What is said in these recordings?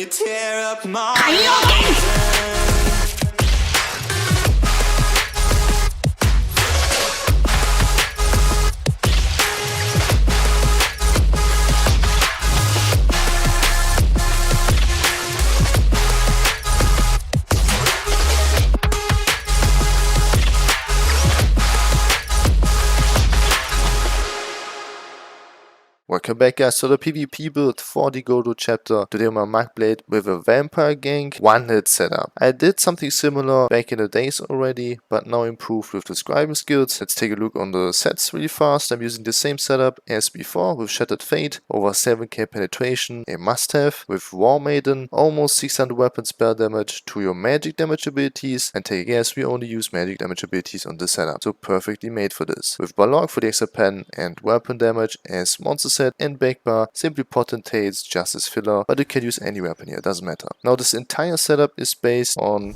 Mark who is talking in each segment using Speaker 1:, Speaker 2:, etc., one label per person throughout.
Speaker 1: you tear up my
Speaker 2: Welcome back guys to the PvP build for the Godo chapter. Today I'm on Magblade with a vampire gank one-hit setup. I did something similar back in the days already, but now improved with the scribing skills. Let's take a look on the sets really fast. I'm using the same setup as before with Shattered Fate, over 7k penetration, a must-have, with War Maiden, almost 600 weapon spell damage to your magic damage abilities, and take a guess, we only use magic damage abilities on this setup, so perfectly made for this. With Balog for the extra pen and weapon damage as monster set, and Magplar simply potentates just as filler, but you can use any weapon here, doesn't matter. Now this entire setup is based on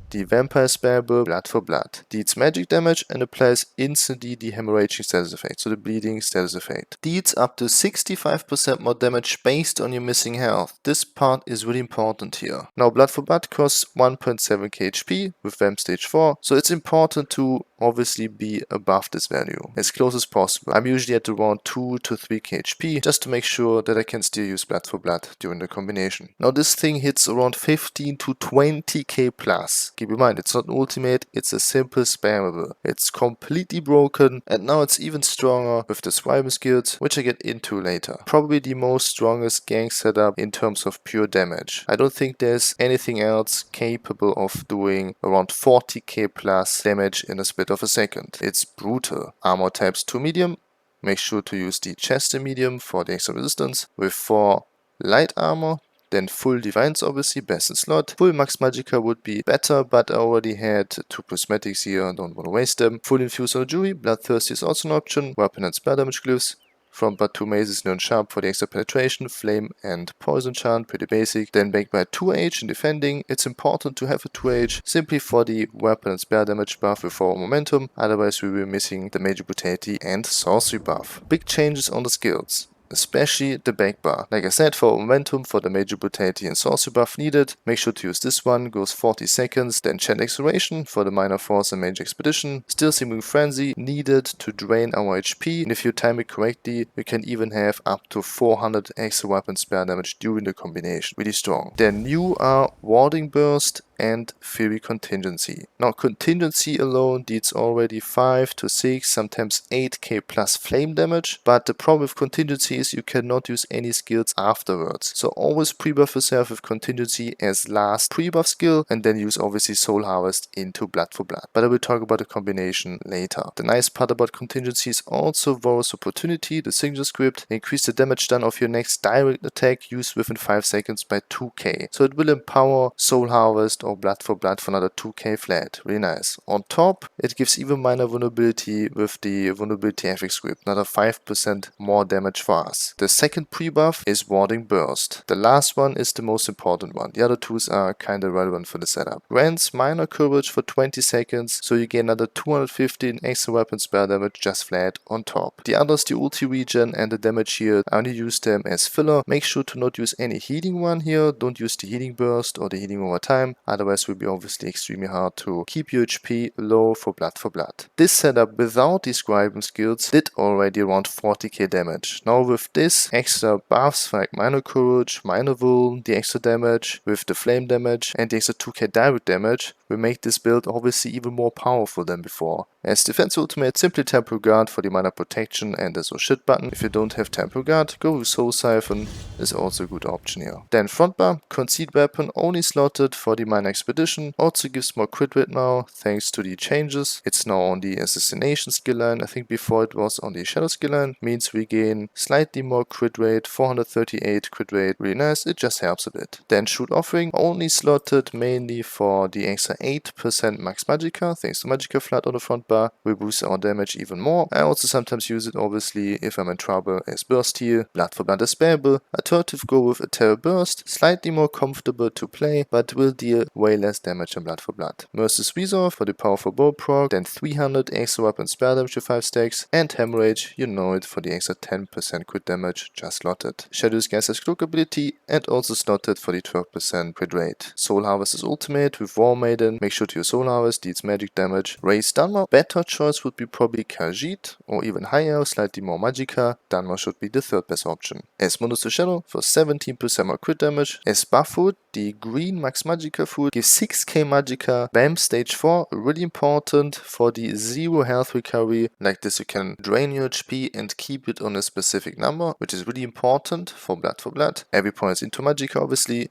Speaker 2: the vampire spell build Blood for Blood. Deals magic damage and applies instantly the hemorrhaging status effect, so the bleeding status effect. Deals up to 65% more damage based on your missing health. This part is really important here. Now Blood for Blood costs 1.7k HP with Vamp stage 4, so it's important to obviously be above this value, as close as possible. I'm usually at around 2 to 3k HP, just to make sure that I can still use Blood for Blood during the combination. Now this thing hits around 15 to 20k plus. Keep in mind, it's not an ultimate, it's a simple spammable. It's completely broken, and now it's even stronger with the scribing skills, which I get into later. Probably the most strongest gank setup in terms of pure damage. I don't think there's anything else capable of doing around 40k plus damage in a split of a second. It's brutal. Armor types to medium. Make sure to use the chest in medium for the extra resistance. With 4 light armor. Then full Divines obviously, best in slot. Full Max Magicka would be better, but I already had 2 prismatics here, don't want to waste them. Full Infuse on Jury, Bloodthirsty is also an option. Weapon and spell damage glyphs. From but 2 mazes, learn sharp for the extra penetration, flame and poison chant, pretty basic. Then backed by 2H in defending. It's important to have a 2H simply for the weapon and spell damage buff with 4 momentum, otherwise we will be missing the major brutality and sorcery buff. Big changes on the skills, especially the back bar. Like I said, for momentum, for the major brutality and sorcery buff needed, make sure to use this one, goes 40 seconds. Then Chant Acceleration for the minor force and major expedition. Still Seeming Frenzy needed to drain our HP, and if you time it correctly, we can even have up to 400 extra weapon spell damage during the combination. Really strong. Then new are Warding Burst and Fury Contingency. Now Contingency alone deals already 5 to 6, sometimes 8k plus flame damage, but the problem with Contingency is you cannot use any skills afterwards. So always pre-buff yourself with Contingency as last pre-buff skill, and then use obviously Soul Harvest into Blood for Blood. But I will talk about the combination later. The nice part about Contingency is also Varus Opportunity, the signature script. Increase the damage done of your next direct attack used within 5 seconds by 2k. So it will empower Soul Harvest or Blood for another 2k flat. Really nice. On top, it gives even minor vulnerability with the vulnerability FX script, another 5% more damage for us. The second pre-buff is Warding Burst. The last one is the most important one. The other 2s are kinda relevant for the setup. Grants minor coverage for 20 seconds, so you gain another 215 extra weapon spell damage just flat on top. The others, the ulti regen and the damage shield, I only use them as filler. Make sure to not use any healing one here. Don't use the healing burst or the healing over time, otherwise will be obviously extremely hard to keep your HP low for Blood for Blood. This setup without the scribing skills did already around 40k damage. Now with this extra buffs like minor courage, minor vuln, the extra damage with the flame damage and the extra 2k direct damage, will make this build obviously even more powerful than before. As defense ultimate, simply Temporal Guard for the minor protection and the so shit button. If you don't have Temporal Guard, go with Soul Siphon is also a good option here. Then front bar, Conceit Weapon only slotted for the minor expedition, also gives more crit rate now thanks to the changes. It's now on the assassination skill line, I think before it was on the shadow skill line, means we gain slightly more crit rate, 438 crit rate, really nice, it just helps a bit. Then Shoot Offering, only slotted mainly for the extra 8% max Magicka, thanks to Magicka Flood on the front bar, will boost our damage even more. I also sometimes use it obviously if I'm in trouble as burst heal. Blood for Blood is bearable. Alternative go with a Terror Burst, slightly more comfortable to play, but will deal way less damage than Blood for Blood. Mercy's Resolve for the powerful bow proc, then 300 extra weapon spell damage to 5 stacks, and Hemorrhage, you know it, for the extra 10% crit damage, just slotted. Shadow's Gas' Cloak ability, and also slotted for the 12% crit rate. Soul Harvest is ultimate with War Maiden, make sure to use Soul Harvest, deals magic damage. Raise Dunmer, better choice would be probably Khajiit, or even higher, slightly more Magicka. Dunmer should be the third best option. As Mundus to Shadow for 17% more crit damage. As buff food, the green max Magicka food gives 6k Magicka. BAM stage 4, really important for the 0 health recovery. Like this you can drain your HP and keep it on a specific number, which is really important for Blood. Every point is into Magicka obviously.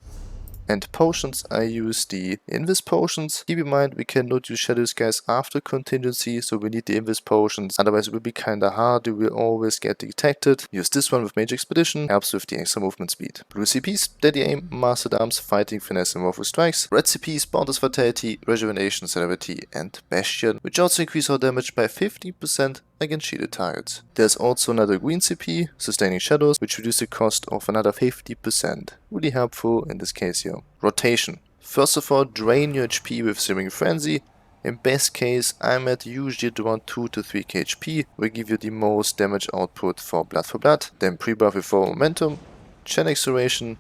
Speaker 2: And potions, I use the Invis potions. Keep in mind we cannot use Shadow Skies after Contingency, so we need the Invis potions, otherwise it will be kinda hard, you will always get detected. Use this one with Mage Expedition, helps with the extra movement speed. Blue CPs, Steady Aim, Mastered Arms, Fighting, Finesse and Morpho Strikes. Red CPs, Boundless Fatality, Rejuvenation, Celerity and Bastion, which also increase our damage by 50% against shielded targets. There's also another green CP, Sustaining Shadows, which reduces the cost of another 50%. Really helpful in this case here. Rotation. First of all, drain your HP with Searing Frenzy. In best case, I'm at usually around 2 to 3k HP, will give you the most damage output for Blood. Then pre-buff with Forward Momentum, Chain Acceleration,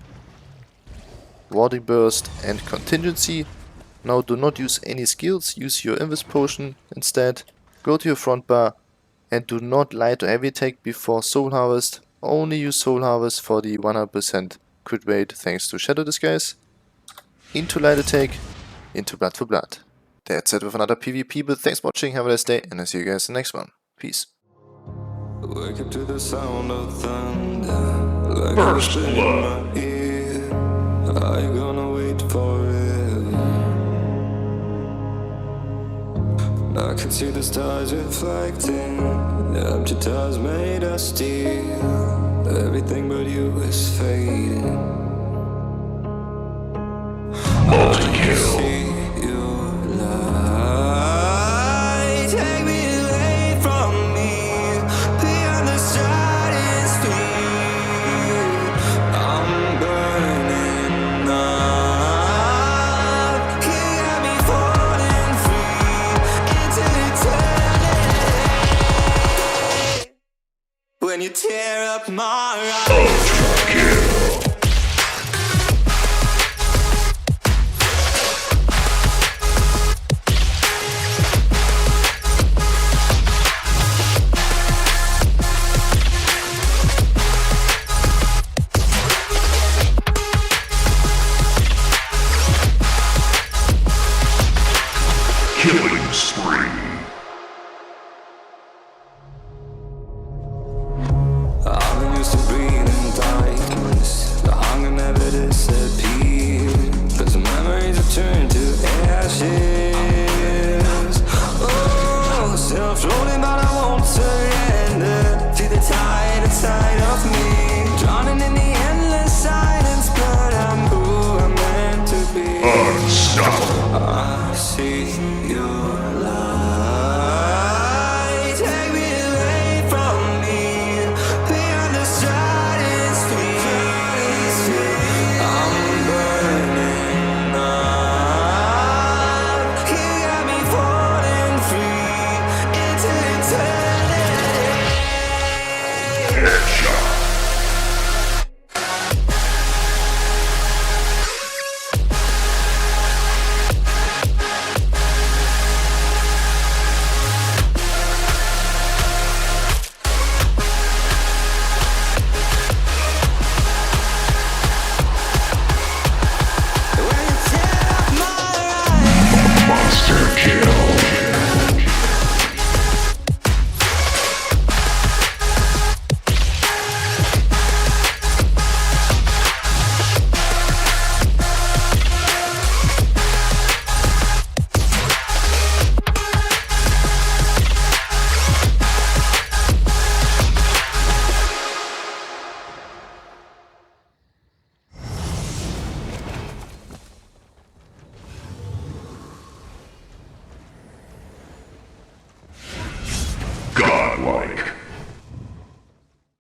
Speaker 2: Warding Burst and Contingency. Now do not use any skills, use your Invis potion instead. Go to your front bar and do not light or heavy attack before Soul Harvest. Only use Soul Harvest for the 100% crit rate thanks to Shadow Disguise. Into light attack, into Blood. That's it with another PvP build. Thanks for watching, have a nice day, and I'll see you guys in the next one. Peace. Wake up to the sound of thunder, like First blood. Are you gonna wait forever? I can see the stars reflecting, the empty tires made of steel. Everything but you is fading. Multi-kill. When you tear up my eyes.